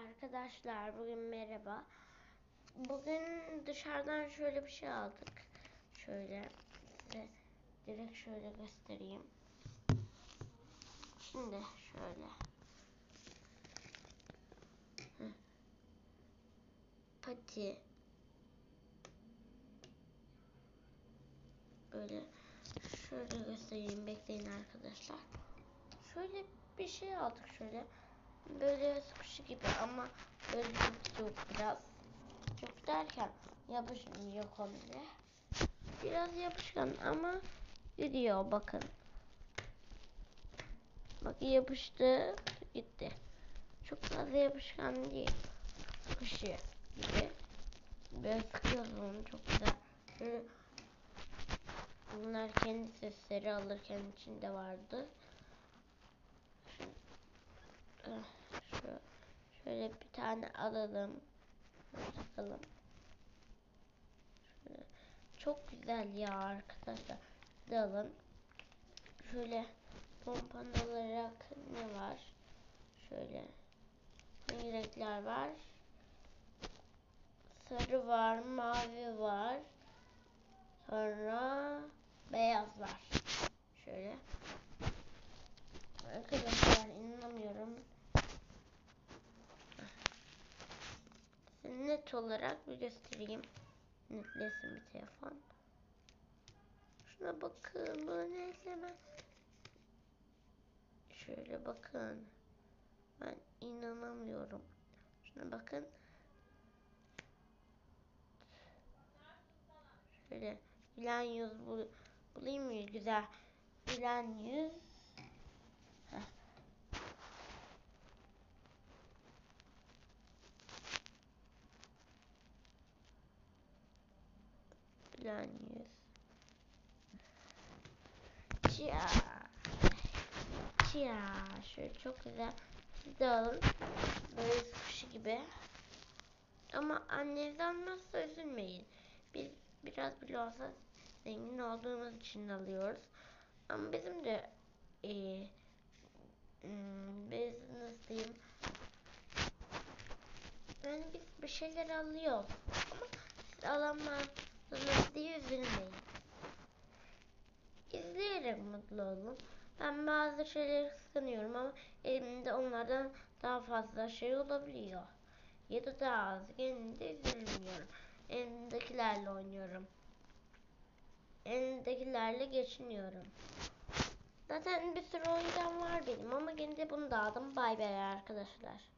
Arkadaşlar bugün merhaba. Bugün dışarıdan şöyle bir şey aldık. Şöyle size direkt şöyle göstereyim. Şimdi şöyle. Pati. Böyle şöyle göstereyim. Bekleyin arkadaşlar. Şöyle bir şey aldık şöyle. Böyle squishy gibi ama böyle çok biraz. Çok derken yapışmıyor komple. Biraz yapışkan ama gidiyor bakın. Bak yapıştı gitti. Çok fazla yapışkan değil. Sıkışı gibi. Böyle sıkıyoruz onu çok güzel. Böyle bunlar kendi sesleri alırken içinde vardı. Şöyle bir tane alalım. Bakalım. Çok güzel ya arkadaşlar. Siz alın. Şöyle pompan olarak ne var? Şöyle hangi renkler var? Sarı var, mavi var. Sonra beyaz var. Şöyle. Arkadaşlar inanamıyorum. Size net olarak bir göstereyim. Netlesin bir telefon. Şuna bakın. Bu neyse ben. Şöyle bakın. Ben inanamıyorum. Şuna bakın. Şöyle gülen yüz bulayım mı? Güzel. Gülen yüz. Gülen yüz. Chia. Chia. Şöyle çok güzel. Siz de alın. Böyle sushi gibi. Ama anneniz almazsa üzülmeyin. Biz biraz bile olsa zengin olduğumuz için alıyoruz. Ama bizim de biz nasıl diyeyim? Yani biz bir şeyler alıyoruz. Ama siz alamazsınız diye üzülmeyin. İzleyerek mutlu olun. Ben bazı şeyleri kıskanıyorum ama elimde onlardan daha fazla şey olabiliyor. Ya da daha az. Gene de üzülmüyorum. Elimdekilerle oynuyorum. Elimdekilerle geçiniyorum. Zaten bir sürü oyuncağım var benim ama gene de bunu da aldım. Bay bay arkadaşlar.